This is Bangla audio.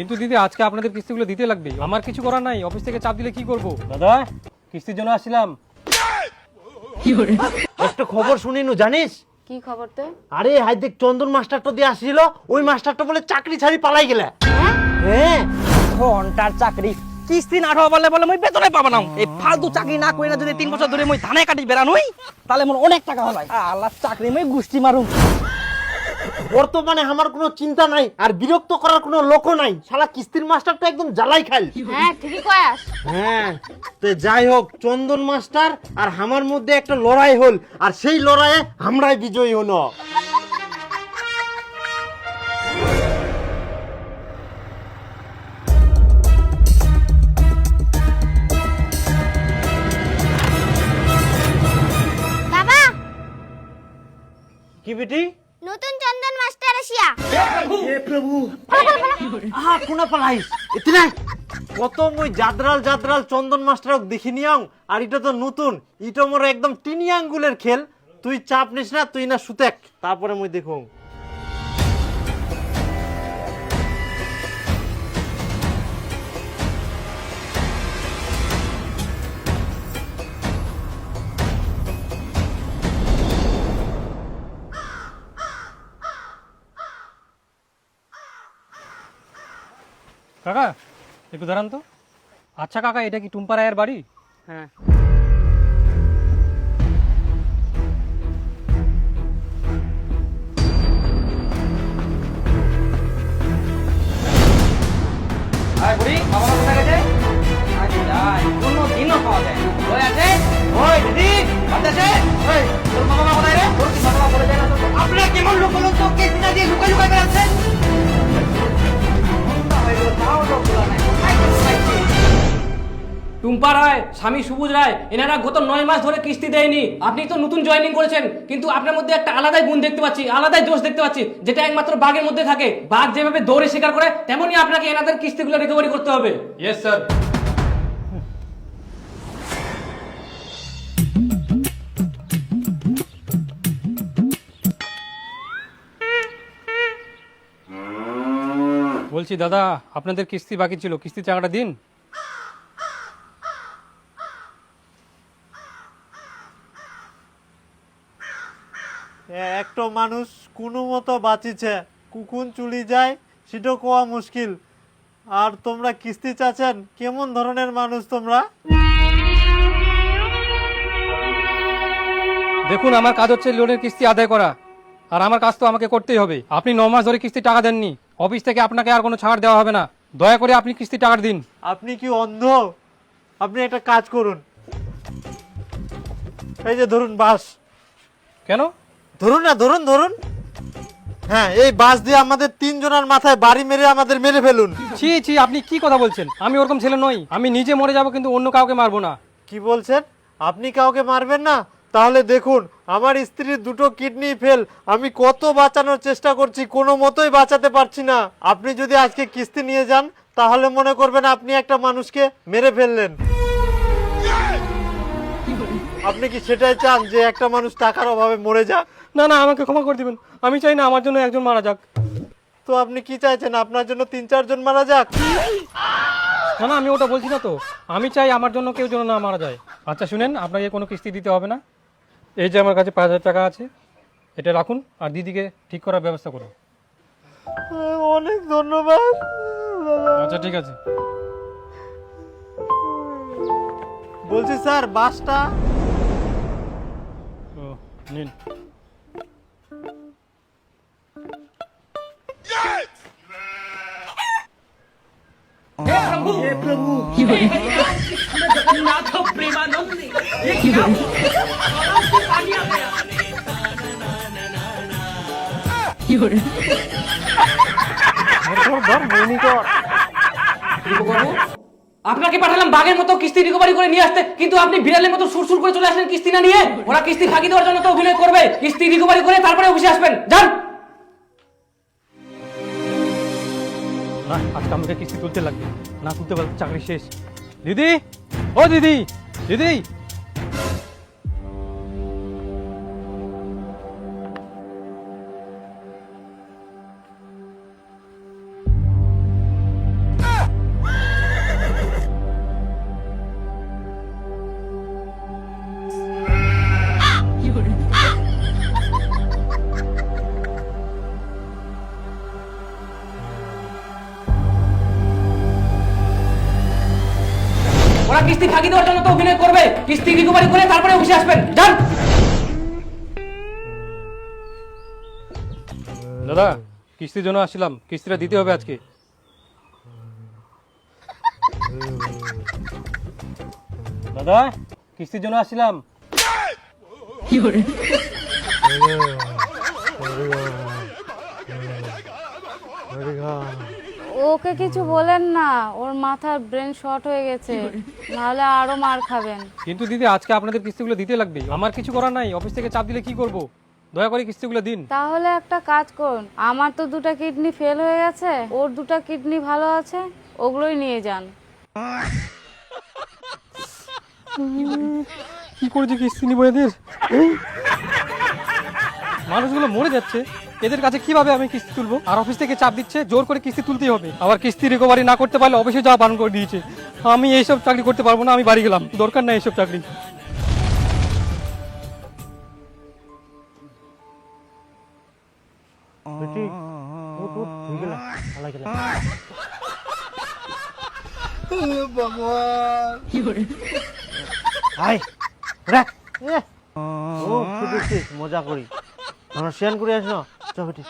কিন্তু দিদি আজকে আপনাদের কিস্তিগুলো দিতে লাগবে, আমার কিছু করার নাই। অফিস থেকে চাপ দিলে কি করব? দাদা কিস্তির জন্য আসছিলাম। একটা খবর শুনিনু জানিস? কি খবর তে? আরে হাই দেখ, চন্দন মাস্টারটা দিয়ে আসছিল, ওই মাস্টারটা বলে চাকরি ছাড়ি পালাই গেলে। হ্যাঁ ঘন্টার চাকরি কিস্তি না ঠা বলে বলে মই বেতনে পাবো না। এই ফালতু চাকরি না করি না যদি 3 বছর ধরে মই ধানে কাটি বেড়ানোই তাহলে মোর অনেক টাকা হয়। আল্লাহ চাকরি মই গুষ্টি মারুম। বর্তমানে আমার কোনো চিন্তা নাই আর বিরক্ত করার কোনো লোকও নাই। শালা কিস্তির মাস্টারটা একদম জ্বালাই খাইল। হ্যাঁ ঠিকই কয়াস। হ্যাঁ তো যাই হোক, চন্দন মাস্টার আর আমার মধ্যে একটা লড়াই হল, আর সেই লড়াইয়ে আমরাই বিজয়ী হলো। বাবা, কি বেটি? নতুন চন্দন মাস্টার আসিয়া। হে প্রভু, আহা কোনা পালাইস এতিনা কত মই জাদরাল জাদরাল চন্দন মাস্টারক দেখি নিয়াং, আর এটা তো নতুন, এটা মোর একদম টিনি আঙ্গুলের খেল। তুই চাপ নিস না, তুই না সুতেক, তারপরে মই দেখুন। কাকা একটু দাঁড়ান তো। আচ্ছা কাকা, এটা কি টুম্পা রায়ের বাড়ি? হ্যাঁ আয় বুড়ি, বাবা কোথায় গেছে? আগে যাই, কোনো দিনও পাওয়া যায় না। ওই আছে, ওই দিদি, বাচ্চা আছে, ওই তোর বাবা কোথায় রে? তোর কি বাবা বলে যায় না তো? আপনারা কেমন লোক বলুন তো, কেসি না দিয়ে লুকাই লুকাই বেড়াচ্ছেন? তাও লোক বলা নাই, কোথায় লুকাইছে? টুম্পা রায়, স্বামী সবুজ রায়, এনারা গত 9 মাস ধরে কিস্তি দেয়নি। আপনি তো নতুন জয়েনিং করেছেন, কিন্তু আপনার মধ্যে একটা আলাদাই গুণ দেখতে পাচ্ছি, আলাদাই দোষ দেখতে পাচ্ছি, যেটা একমাত্র বাঘের মধ্যে থাকে। বাঘ যেভাবে দৌড়ে শিকার করে, তেমনি আপনাকে এনাদের কিস্তিগুলো রিকভারি করতে হবে। Yes sir. বলছি দাদা, আপনাদের কিস্তি বাকি ছিল, কিস্তি টাকাটা দিন। একটা মানুষ কোনো মতো বাঁচিছে, কুকুন চুলি যায় সেটা কোয়া মুশকিল, আর তোমরা কিস্তি চাচ্ছেন? কেমন ধরনের মানুষ তোমরা? দেখুন, আমার কাজ হচ্ছে লোনের কিস্তি আদায় করা, আর আমার কাজ তো আমাকে করতেই হবে। আপনি 9 মাস ধরে কিস্তি টাকা দেননি, অফিস থেকে আপনাকে আর কোনো ছাড় দেওয়া হবে না। দয়া করে আপনি কিস্তি টাকা দিন। আপনি কি অন্ধ? আপনি একটা কাজ করুন, এই যে ধরুন বাস। কেন? ধরুন না, ধরুন ধরুন। হ্যাঁ, এই বাস দিয়ে আমাদের 3 জনের মাথায় বাড়ি মেরে আমাদের মেরে ফেলুন। ছি ছি, আপনি কি কথা বলছেন? আমি ওরকম ছেলে নই, আমি নিজে মরে যাব, কিন্তু অন্য কাউকে মারবো না। কি বলছেন? আপনি কাউকে মারবেন না? তাহলে দেখুন, আমার স্ত্রীর 2টো কিডনি ফেল, আমি কত বাঁচানোর চেষ্টা করছি, কোনো মতোই বাঁচাতে পারছি না। আপনি যদি আজকে কিস্তি নিয়ে যান, তাহলে মনে করবেন আপনি একটা মানুষকে মেরে ফেললেন। আপনি কি সেটাই চান যে একটা মানুষ টাকার অভাবে মরে যাক? না না, আমাকে ক্ষমা করে দিবেন, আমি চাই না আমার জন্য একজন মারা যাক। তো আপনি কি চাইছেন, আপনার জন্য 3-4 জন মারা যাক? না না, আমি ওটা বলছি না তো, আমি চাই আমার জন্য কেউ যেন না মারা যায়। আচ্ছা শুনেন, আপনাকে কোনো কিস্তি দিতে হবে না। এই যে আমার কাছে 5,000 টাকা আছে, এটা রাখুন আর দিদিকে ঠিক করার ব্যবস্থা করুন। অনেক ধন্যবাদ। আচ্ছা ঠিক আছে। বলছি স্যার, বাসটা ও নিন। আপনাকে পাঠালাম বাঘের মতো কিস্তি রিকভারি করে নিয়ে আসতে, কিন্তু আপনি বিড়ালের মতো সুরসুর করে চলে আসলেন কিস্তি না নিয়ে। ওরা কিস্তি ফাঁকি দেওয়ার জন্য তো অভিনয় করবে, কিস্তি রিকভারি করে তারপরে অফিসে আসবেন। যান। না, আজকে আমাকে কিস্তি তুলতে লাগবে, না তুলতে পারলে চাকরি শেষ। দিদি, ও দিদি, দিদি। ওরা কিস্তি ফাঁকি দেওয়ার জন্য তো অভিনয় করবে, কিস্তি রিকভারি করে তারপরে অফিসে আসবেন, যান। দাদা কিস্তির জন্য আসছিলাম, কিস্তিটা দিতে হবে আজকে। দাদা কিস্তির জন্য আসছিলাম। ওকে কিছু বলেন না, ওর মাথার ব্রেন শর্ট হয়ে গেছে, নাহলে আরো মার খাবেন। কিন্তু দিদি আজকে আপনাদের কিস্তিগুলো দিতে লাগবে, আমার কিছু করার নাই, অফিস থেকে চাপ দিলে কি করব, দয়া করে কিস্তিগুলো দিন। তাহলে একটা কাজ করুন, আমার তো 2টা কিডনি ফেল হয়ে গেছে, ওর 2টা কিডনি ভালো আছে, ওগুলোই নিয়ে যান। কি করেছে কিস্তি নিব এদের? মানুষগুলো মরে যাচ্ছে, এদের কাছে কিভাবে আমি কিস্তি তুলবো? আর অফিস থেকে চাপ দিচ্ছে, জোর করে কিস্তি তুলতেই হবে, আবার কিস্তি রিকভারি না করতে পারলে অফিসে যাওয়া বারণ করে দিয়েছে। আমি এইসব চাকরি করতে পারবো না, আমি বাড়ি গেলাম, দরকার নাই এইসব চাকরি। মজা করি আমরা শেয়ার করে আসো, চল বেটি।